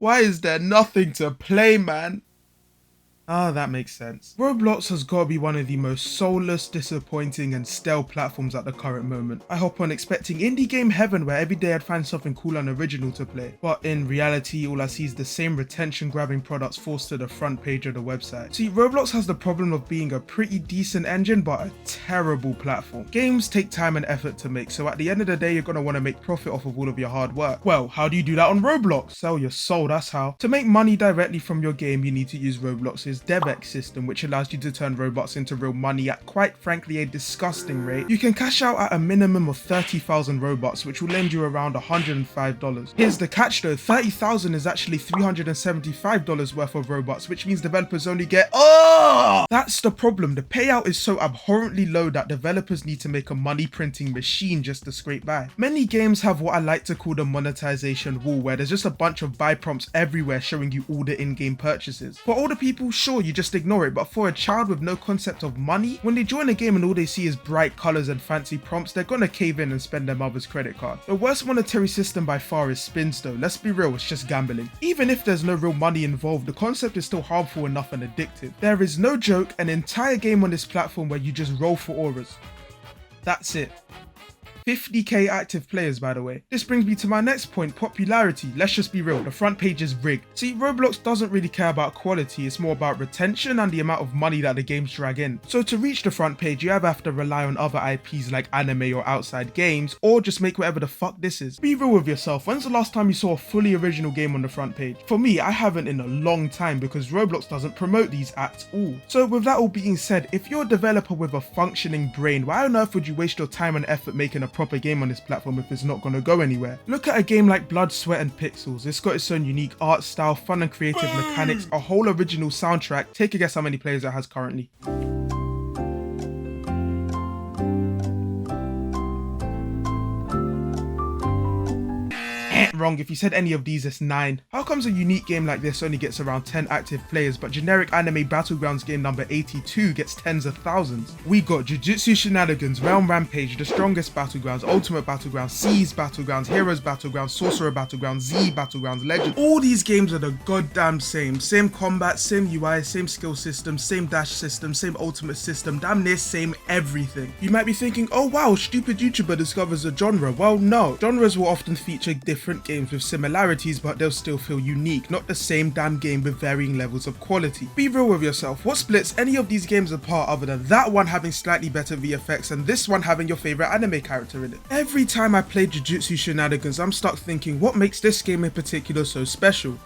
Why is there nothing to play, man? Ah, that makes sense. Roblox has got to be one of the most soulless, disappointing and stale platforms at the current moment. I hop on expecting indie game heaven where every day I'd find something cool and original to play. But in reality, all I see is the same retention grabbing products forced to the front page of the website. See, Roblox has the problem of being a pretty decent engine but a terrible platform. Games take time and effort to make, so at the end of the day you're going to want to make profit off of all of your hard work. Well, how do you do that on Roblox? Sell your soul, that's how. To make money directly from your game, you need to use Roblox's DevX system, which allows you to turn Robux into real money at quite frankly a disgusting rate. You can cash out at a minimum of 30,000 Robux, which will lend you around $105. Here's the catch though, 30,000 is actually $375 worth of Robux, which means developers only get that's the problem. The payout is so abhorrently low that developers need to make a money printing machine just to scrape by. Many games have what I like to call the monetization wall, where there's just a bunch of buy prompts everywhere showing you all the in-game purchases. For older people, sure, you just ignore it, but for a child with no concept of money, when they join a game and all they see is bright colors and fancy prompts, they're gonna cave in and spend their mother's credit card. The worst monetary system by far is spins though. Let's be real, it's just gambling. Even if there's no real money involved, the concept is still harmful enough and addictive. There is no joke an entire game on this platform where you just roll for auras. That's it. 50k active players, by the way. This brings me to my next point, popularity. Let's just be real, the front page is rigged. See, Roblox doesn't really care about quality, it's more about retention and the amount of money that the games drag in. So to reach the front page, you either have to rely on other IPs like anime or outside games, or just make whatever the fuck this is. Be real with yourself, when's the last time you saw a fully original game on the front page? For me, I haven't in a long time because Roblox doesn't promote these at all. So with that all being said, if you're a developer with a functioning brain, why on earth would you waste your time and effort making a proper game on this platform if it's not going to go anywhere? Look at a game like Blood, Sweat and Pixels. It's got its own unique art style, fun and creative mechanics, a whole original soundtrack. Take a guess how many players it has currently. Wrong, if you said any of these, it's 9. How comes a unique game like this only gets around 10 active players, but generic anime battlegrounds game number 82 gets tens of thousands? We got Jujutsu Shenanigans, Realm Rampage, The Strongest Battlegrounds, Ultimate Battlegrounds, Seas Battlegrounds, Heroes Battlegrounds, Sorcerer Battlegrounds, Z Battlegrounds, Legend. All these games are the goddamn same. Same combat, same UI, same skill system, same dash system, same ultimate system, damn near same everything. You might be thinking, oh wow, stupid YouTuber discovers a genre. Well, no. Genres will often feature different games with similarities, but they'll still feel unique, not the same damn game with varying levels of quality. Be real with yourself, what splits any of these games apart other than that one having slightly better VFX and this one having your favorite anime character in it? Every time I play Jujutsu Shenanigans, I'm stuck thinking, what makes this game in particular so special?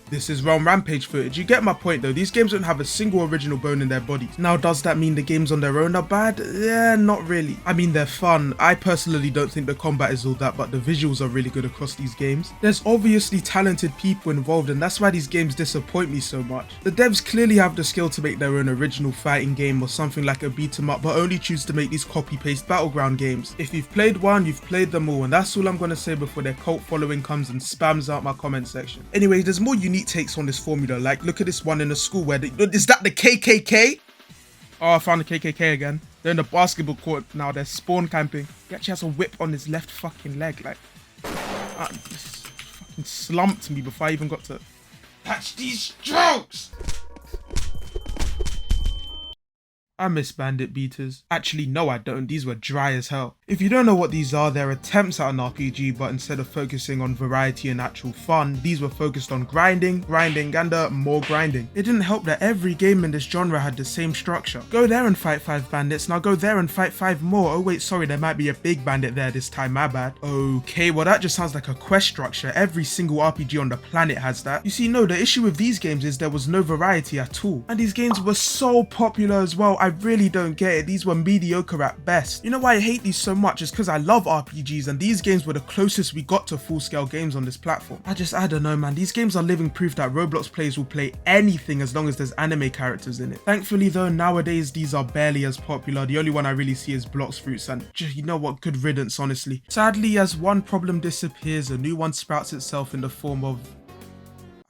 This is Realm Rampage footage. You get my point though, these games don't have a single original bone in their bodies. Now does that mean the games on their own are bad? Yeah, not really. I mean, they're fun. I personally don't think the combat is all that, but the visuals are really good across these games. There's obviously talented people involved and that's why these games disappoint me so much. The devs clearly have the skill to make their own original fighting game or something like a beat 'em up, but only choose to make these copy-paste battleground games. If you've played one, you've played them all, and that's all I'm gonna say before their cult following comes and spams out my comment section. Anyway, there's more unique takes on this formula, like look at this one in a school where is that the KKK? Oh, I found the KKK again. They're in the basketball court now, they're spawn camping. He actually has a whip on his left fucking leg, like this fucking slumped me before I even got to catch these jokes. I miss bandit beaters. Actually, no I don't, these were dry as hell. If you don't know what these are, they're attempts at an RPG, but instead of focusing on variety and actual fun, these were focused on grinding, and more grinding. It didn't help that every game in this genre had the same structure. Go there and fight 5 bandits, now go there and fight 5 more. Oh wait, sorry, there might be a big bandit there this time, my bad. Okay, well that just sounds like a quest structure. Every single RPG on the planet has that. You see, no, the issue with these games is there was no variety at all. And these games were so popular as well, I really don't get it. These were mediocre at best. You know why I hate these so much is because I love RPGs and these games were the closest we got to full-scale games on this platform. I don't know, man. These games are living proof that Roblox players will play anything as long as there's anime characters in it. Thankfully though, nowadays these are barely as popular. The only one I really see is Blox Fruits, and you know what, good riddance honestly. Sadly, as one problem disappears, a new one sprouts itself in the form of...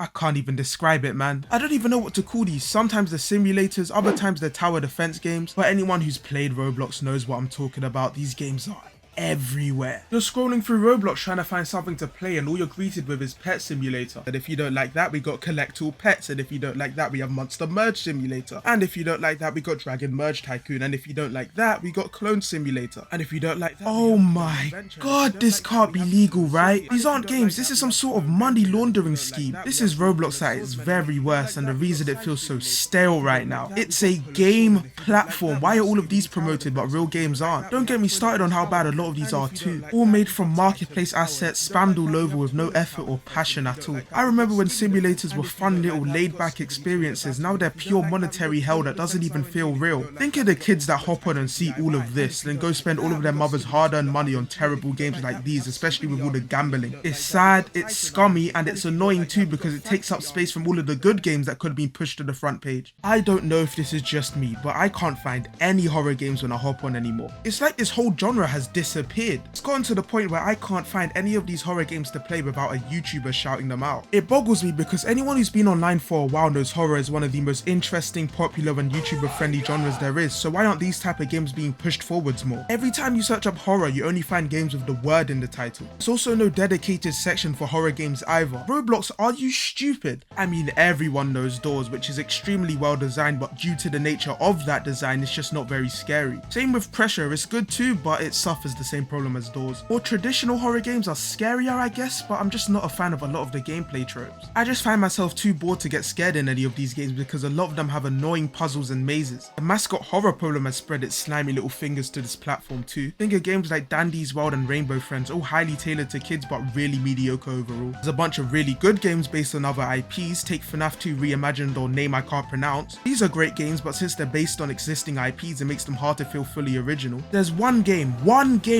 I can't even describe it, man. I don't even know what to call these. Sometimes they're simulators, other times they're tower defense games, but anyone who's played Roblox knows what I'm talking about. These games are everywhere. You're scrolling through Roblox trying to find something to play and all you're greeted with is Pet Simulator. And if you don't like that, we got Collect All Pets. And if you don't like that, we have Monster Merge Simulator. And if you don't like that, we got Dragon Merge Tycoon. And if you don't like that, we got Clone Simulator. And if you don't like that, oh my god, this can't be legal, right? These aren't games, this is some sort of money laundering scheme. This is Roblox at its very worst, and the reason it feels so stale right now. It's a game platform. Why are all of these promoted but real games aren't? Don't get me started on how bad a lot of these are too. All made from marketplace assets, spammed all over with no effort or passion at all. I remember when simulators were fun little laid back experiences, now they're pure monetary hell that doesn't even feel real. Think of the kids that hop on and see all of this, then go spend all of their mother's hard-earned money on terrible games like these, especially with all the gambling. It's sad, it's scummy, and it's annoying too because it takes up space from all of the good games that could have been pushed to the front page. I don't know if this is just me, but I can't find any horror games when I hop on anymore. It's like this whole genre has disappeared. It's gotten to the point where I can't find any of these horror games to play without a YouTuber shouting them out. It boggles me because anyone who's been online for a while knows horror is one of the most interesting, popular and YouTuber friendly genres there is, so why aren't these type of games being pushed forwards more? Every time you search up horror, you only find games with the word in the title. There's also no dedicated section for horror games either. Roblox, are you stupid? I mean, everyone knows Doors, which is extremely well designed, but due to the nature of that design, it's just not very scary. Same with Pressure, it's good too, but it suffers the same problem as Doors. Or traditional horror games are scarier, I guess, but I'm just not a fan of a lot of the gameplay tropes. I just find myself too bored to get scared in any of these games because a lot of them have annoying puzzles and mazes. The mascot horror problem has spread its slimy little fingers to this platform too. Think of games like Dandy's World and Rainbow Friends, all highly tailored to kids but really mediocre overall. There's a bunch of really good games based on other IPs, take FNAF 2 Reimagined or Name I Can't Pronounce. These are great games, but since they're based on existing IPs, it makes them hard to feel fully original. There's one game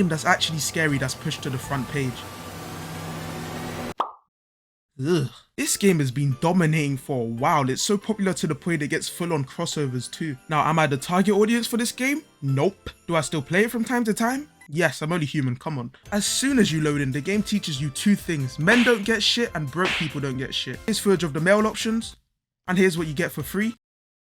that's actually scary that's pushed to the front page. Ugh. This game has been dominating for a while. It's so popular to the point it gets full on crossovers too. Now, am I the target audience for this game? Nope. Do I still play it from time to time? Yes, I'm only human, come on. As soon as you load in, the game teaches you two things. Men don't get shit and broke people don't get shit. Here's footage of the male options, and here's what you get for free.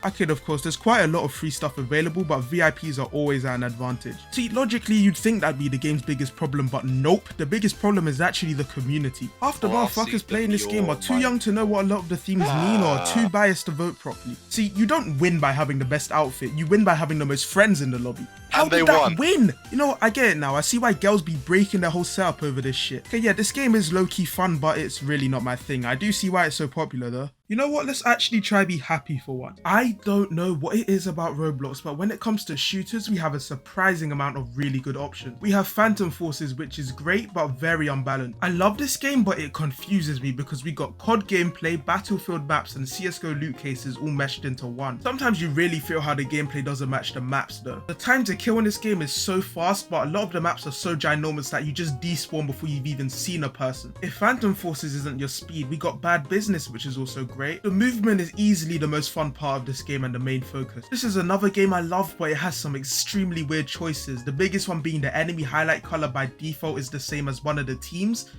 I kid, of course, there's quite a lot of free stuff available, but VIPs are always at an advantage. See, logically, you'd think that'd be the game's biggest problem, but nope. The biggest problem is actually the community. Half the motherfuckers playing this game are too young to know what a lot of the themes mean or are too biased to vote properly. See, you don't win by having the best outfit, you win by having the most friends in the lobby. How did that win? You know, I get it now. I see why girls be breaking their whole setup over this shit. Okay, yeah, this game is low-key fun, but it's really not my thing. I do see why it's so popular though. You know what, let's actually try be happy for one. I don't know what it is about Roblox, but when it comes to shooters, we have a surprising amount of really good options. We have Phantom Forces, which is great, but very unbalanced. I love this game, but it confuses me because we got COD gameplay, Battlefield maps, and CSGO loot cases all meshed into one. Sometimes you really feel how the gameplay doesn't match the maps though. The time to kill in this game is so fast, but a lot of the maps are so ginormous that you just despawn before you've even seen a person. If Phantom Forces isn't your speed, we got Bad Business, which is also great. The movement is easily the most fun part of this game and the main focus. This is another game I love, but it has some extremely weird choices. The biggest one being the enemy highlight color by default is the same as one of the teams.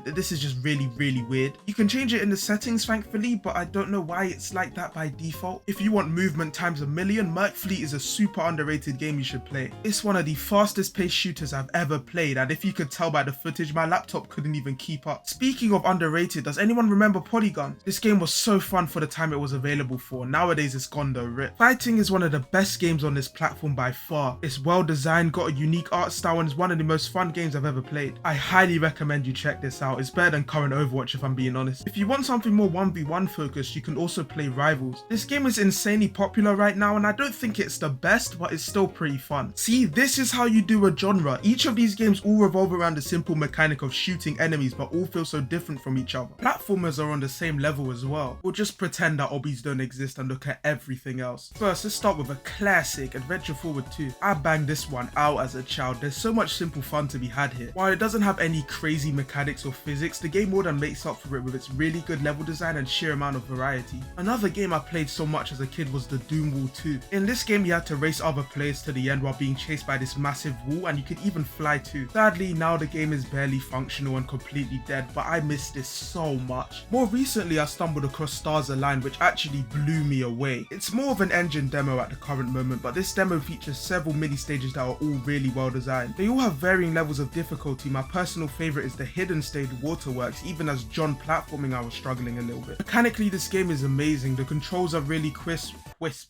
This is just really weird. You can change it in the settings thankfully, but I don't know why it's like that by default. If you want movement times a million, Merc Fleet is a super underrated game you should play. It's one of the fastest paced shooters I've ever played, and if you could tell by the footage, my laptop couldn't even keep up. Speaking of underrated, does anyone remember Polygon? This game was so fun for the time it was available for. Nowadays it's gone the rip. Fighting is one of the best games on this platform by far. It's well designed, got a unique art style, and is one of the most fun games I've ever played. I highly recommend you check this out. It's better than current Overwatch if I'm being honest. If you want something more 1v1 focused, you can also play Rivals. This game is insanely popular right now, and I don't think it's the best, but it's still pretty fun. See, this is how you do a genre. Each of these games all revolve around the simple mechanic of shooting enemies, but all feel so different from each other. Platformers are on the same level as well. We'll just pretend that obbies don't exist and look at everything else. First, let's start with a classic, Adventure Forward 2. I banged this one out as a child. There's so much simple fun to be had here. While it doesn't have any crazy mechanics or of physics, the game more than makes up for it with its really good level design and sheer amount of variety. Another game I played so much as a kid was the Doom Wall 2. In this game you had to race other players to the end while being chased by this massive wall, and you could even fly too. Sadly, now the game is barely functional and completely dead, but I miss this so much. More recently I stumbled across Stars Align, which actually blew me away. It's more of an engine demo at the current moment, but this demo features several mini stages that are all really well designed. They all have varying levels of difficulty. My personal favourite is the hidden stage Waterworks. Even as John platforming I was struggling a little bit. Mechanically this game is amazing, the controls are really crisp,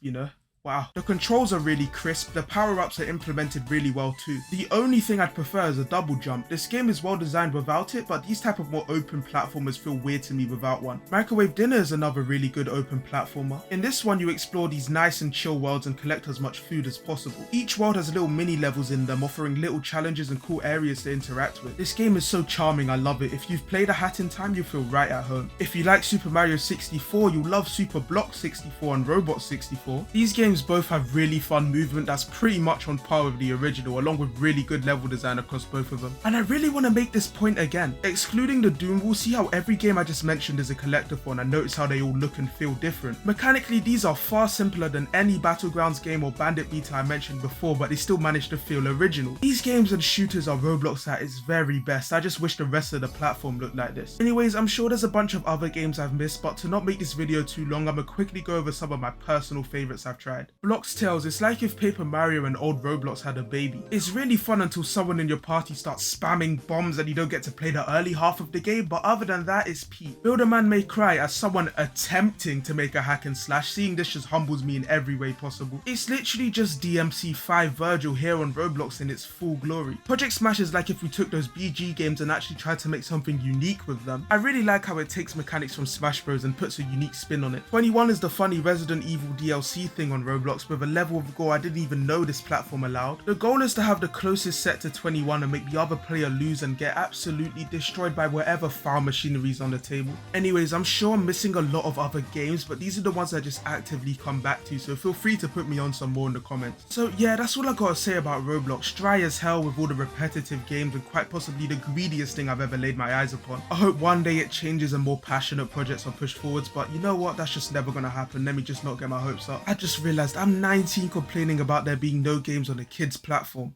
you know. Wow. The controls are really crisp, the power-ups are implemented really well too. The only thing I'd prefer is a double jump. This game is well designed without it, but these type of more open platformers feel weird to me without one. Microwave Dinner is another really good open platformer. In this one you explore these nice and chill worlds and collect as much food as possible. Each world has little mini levels in them, offering little challenges and cool areas to interact with. This game is so charming, I love it. If you've played A Hat in Time, you'll feel right at home. If you like Super Mario 64, you'll love Super Block 64 and Robot 64. These games both have really fun movement that's pretty much on par with the original, along with really good level design across both of them. And I really want to make this point again. Excluding the Doom Wall, see how every game I just mentioned is a collectathon, and notice how they all look and feel different. Mechanically, these are far simpler than any Battlegrounds game or Bandit beta I mentioned before, but they still manage to feel original. These games and shooters are Roblox at its very best. I just wish the rest of the platform looked like this. Anyways, I'm sure there's a bunch of other games I've missed, but to not make this video too long, I'm gonna quickly go over some of my personal favorites I've tried. Blox Tales, it's like if Paper Mario and old Roblox had a baby. It's really fun until someone in your party starts spamming bombs and you don't get to play the early half of the game, but other than that, it's peak. Build a Man May Cry, as someone attempting to make a hack and slash, seeing this just humbles me in every way possible. It's literally just DMC5 Virgil here on Roblox in its full glory. Project Smash is like if we took those BG games and actually tried to make something unique with them. I really like how it takes mechanics from Smash Bros and puts a unique spin on it. 21 is the funny Resident Evil DLC thing on Roblox with a level of gore I didn't even know this platform allowed. The goal is to have the closest set to 21 and make the other player lose and get absolutely destroyed by whatever foul machinery is on the table. Anyways, I'm sure I'm missing a lot of other games, but these are the ones I just actively come back to, so feel free to put me on some more in the comments. So yeah, that's all I gotta say about Roblox. Dry as hell with all the repetitive games and quite possibly the greediest thing I've ever laid my eyes upon. I hope one day it changes and more passionate projects are pushed forwards, but you know what, that's just never gonna happen. Let me just not get my hopes up. I just realized I'm 19 complaining about there being no games on a kid's platform.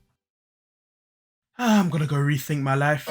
I'm gonna go rethink my life.